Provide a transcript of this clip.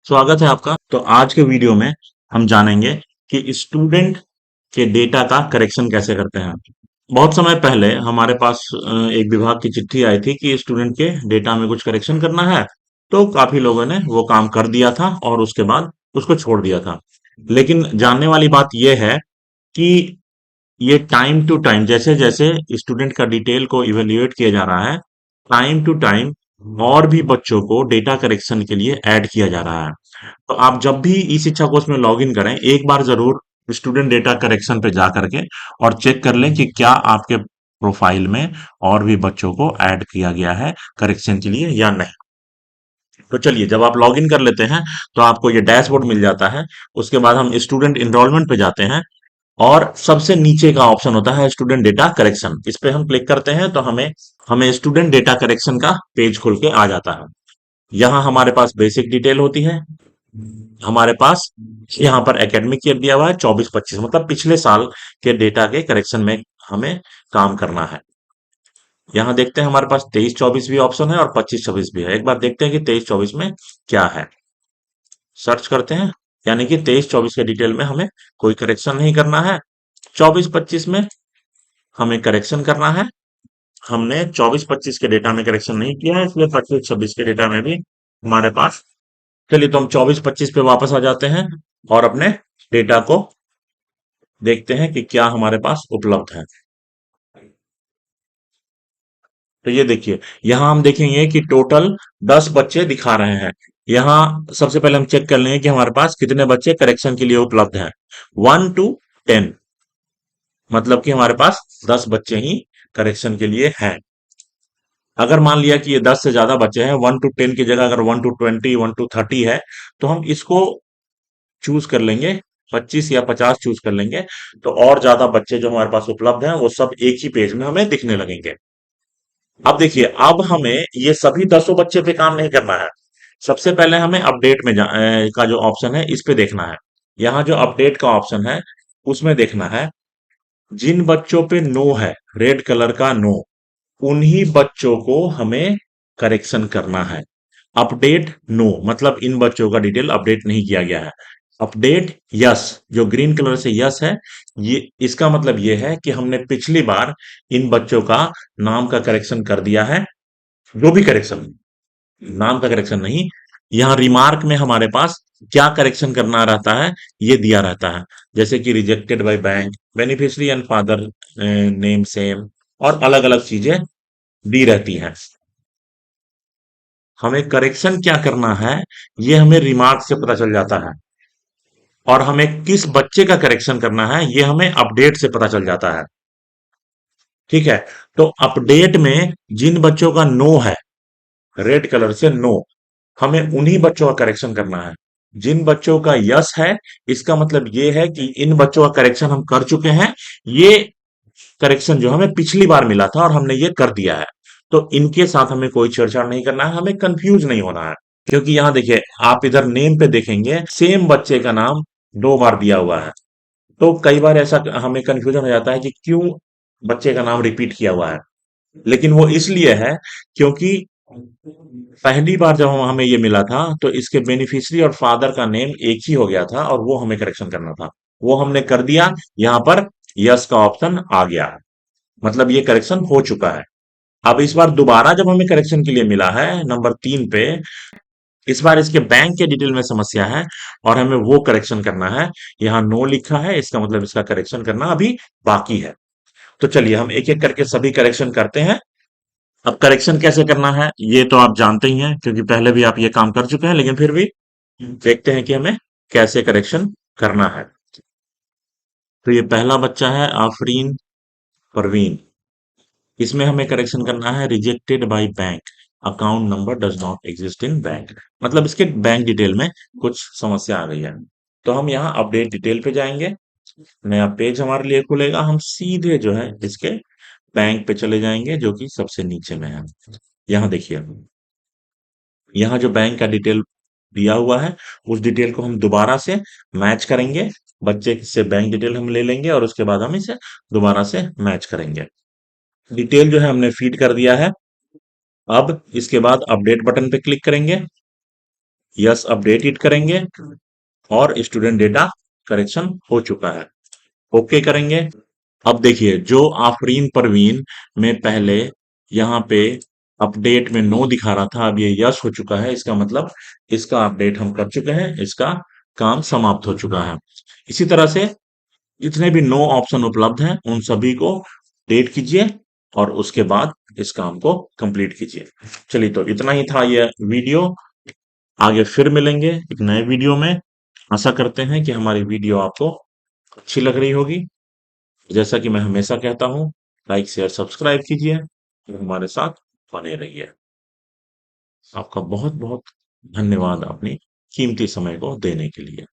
स्वागत है आपका। तो आज के वीडियो में हम जानेंगे कि स्टूडेंट के डेटा का करेक्शन कैसे करते हैं। बहुत समय पहले हमारे पास एक विभाग की चिट्ठी आई थी कि स्टूडेंट के डेटा में कुछ करेक्शन करना है। तो काफी लोगों ने वो काम कर दिया था और उसके बाद उसको छोड़ दिया था। लेकिन जानने वाली बात यह है कि ये टाइम टू टाइम जैसे जैसे स्टूडेंट का डिटेल को इवेल्युएट किया जा रहा है, टाइम टू टाइम और भी बच्चों को डेटा करेक्शन के लिए ऐड किया जा रहा है। तो आप जब भी ई शिक्षा कोश में लॉग इन करें, एक बार जरूर स्टूडेंट डेटा करेक्शन पे जा करके और चेक कर लें कि क्या आपके प्रोफाइल में और भी बच्चों को ऐड किया गया है करेक्शन के लिए या नहीं। तो चलिए, जब आप लॉग इन कर लेते हैं तो आपको ये डैशबोर्ड मिल जाता है। उसके बाद हम स्टूडेंट इनरोलमेंट पे जाते हैं और सबसे नीचे का ऑप्शन होता है स्टूडेंट डेटा करेक्शन। इस पे हम क्लिक करते हैं तो हमें हमें स्टूडेंट डेटा करेक्शन का पेज खुल के आ जाता है। यहाँ हमारे पास बेसिक डिटेल होती है। हमारे पास यहाँ पर एकेडमिक ईयर दिया हुआ है 24-25, मतलब पिछले साल के डेटा के करेक्शन में हमें काम करना है। यहाँ देखते हैं हमारे पास 23-24 भी ऑप्शन है और 25-26 भी है। एक बार देखते हैं कि 23-24 में क्या है। सर्च करते हैं, यानी कि 23-24 के डिटेल में हमें कोई करेक्शन नहीं करना है। 24-25 में हमें करेक्शन करना है। हमने 24-25 के डेटा में करेक्शन नहीं किया है, इसलिए 25-26 के डेटा में भी हमारे पास। चलिए, तो हम 24-25 पे वापस आ जाते हैं और अपने डेटा को देखते हैं कि क्या हमारे पास उपलब्ध है। तो ये देखिए, यहाँ हम देखेंगे कि टोटल 10 बच्चे दिखा रहे हैं। यहाँ सबसे पहले हम चेक कर लेंगे कि हमारे पास कितने बच्चे करेक्शन के लिए उपलब्ध हैं। 1 to 10, मतलब कि हमारे पास 10 बच्चे ही करेक्शन के लिए हैं। अगर मान लिया कि ये 10 से ज्यादा बच्चे हैं, 1 to 10 की जगह अगर 1 to 20, 1 to 30 है, तो हम इसको चूज कर लेंगे, 25 या 50 चूज कर लेंगे। तो और ज्यादा बच्चे जो हमारे पास उपलब्ध हैं वो सब एक ही पेज में हमें दिखने लगेंगे। अब देखिए, अब हमें ये सभी 10 बच्चे पे काम नहीं करना है। सबसे पहले हमें अपडेट में का जो ऑप्शन है इस पे देखना है। यहाँ जो अपडेट का ऑप्शन है उसमें देखना है, जिन बच्चों पे नो है, रेड कलर का नो, उन्हीं बच्चों को हमें करेक्शन करना है। अपडेट नो मतलब इन बच्चों का डिटेल अपडेट नहीं किया गया है। अपडेट यस, जो ग्रीन कलर से यस है, ये इसका मतलब ये है कि हमने पिछली बार इन बच्चों का नाम का करेक्शन कर दिया है। जो भी करेक्शन, नाम का करेक्शन नहीं। यहाँ रिमार्क में हमारे पास क्या करेक्शन करना रहता है ये दिया रहता है, जैसे कि rejected by bank, beneficiary and father name same, और अलग अलग चीजें दी रहती हैं। हमें करेक्शन क्या करना है ये हमें रिमार्क से पता चल जाता है, और हमें किस बच्चे का करेक्शन करना है ये हमें अपडेट से पता चल जाता है। ठीक है, तो अपडेट में जिन बच्चों का नो है, रेड कलर से नो, हमें उन्हीं बच्चों का करेक्शन करना है। जिन बच्चों का यस है, इसका मतलब ये है कि इन बच्चों का करेक्शन हम कर चुके हैं। ये करेक्शन जो हमें पिछली बार मिला था और हमने ये कर दिया है। तो इनके साथ हमें कोई छेड़छाड़ नहीं करना है, हमें कंफ्यूज नहीं होना है। क्योंकि यहाँ देखिए, आप इधर नेम पे देखेंगे सेम बच्चे का नाम 2 बार दिया हुआ है। तो कई बार ऐसा हमें कंफ्यूजन हो जाता है कि क्यों बच्चे का नाम रिपीट किया हुआ है। लेकिन वो इसलिए है क्योंकि पहली बार जब हमें ये मिला था तो इसके बेनिफिशियरी और फादर का नेम एक ही हो गया था और वो हमें करेक्शन करना था। वो हमने कर दिया। यहाँ पर यस का ऑप्शन आ गया है, मतलब ये करेक्शन हो चुका है। अब इस बार दोबारा जब हमें करेक्शन के लिए मिला है नंबर 3 पे, इस बार इसके बैंक के डिटेल में समस्या है और हमें वो करेक्शन करना है। यहाँ नो लिखा है, इसका मतलब इसका करेक्शन करना अभी बाकी है। तो चलिए, हम एक एक करके सभी करेक्शन करते हैं। अब करेक्शन कैसे करना है ये तो आप जानते ही हैं, क्योंकि पहले भी आप ये काम कर चुके हैं, लेकिन फिर भी देखते हैं कि हमें कैसे करेक्शन करना है। तो ये पहला बच्चा है आफरीन परवीन। इसमें हमें करेक्शन करना है, rejected by bank, account number does not exist in bank, मतलब इसके बैंक डिटेल में कुछ समस्या आ गई है। तो हम यहाँ अपडेट डिटेल पे जाएंगे, नया पेज हमारे लिए खुलेगा। हम सीधे जो है इसके बैंक पे चले जाएंगे जो कि सबसे नीचे में है। यहाँ देखिए, यहाँ जो बैंक का डिटेल दिया हुआ है उस डिटेल को हम दोबारा से मैच करेंगे। बच्चे से बैंक डिटेल हम ले लेंगे और उसके बाद हम इसे दोबारा से मैच करेंगे। डिटेल जो है हमने फीड कर दिया है। अब इसके बाद अपडेट बटन पे क्लिक करेंगे। यस अपडेट इट करेंगे और स्टूडेंट डेटा करेक्शन हो चुका है। ओके करेंगे। अब देखिए जो आफरीन परवीन में पहले यहाँ पे अपडेट में नो दिखा रहा था, अब ये यस हो चुका है, इसका मतलब इसका अपडेट हम कर चुके हैं, इसका काम समाप्त हो चुका है। इसी तरह से जितने भी नो ऑप्शन उपलब्ध हैं उन सभी को डेट कीजिए और उसके बाद इस काम को कंप्लीट कीजिए। चलिए तो इतना ही था ये वीडियो। आगे फिर मिलेंगे एक नए वीडियो में। आशा करते हैं कि हमारी वीडियो आपको अच्छी लग रही होगी। जैसा कि मैं हमेशा कहता हूँ, लाइक शेयर सब्सक्राइब कीजिए और हमारे साथ बने रहिए। आपका बहुत बहुत धन्यवाद अपनी कीमती समय को देने के लिए।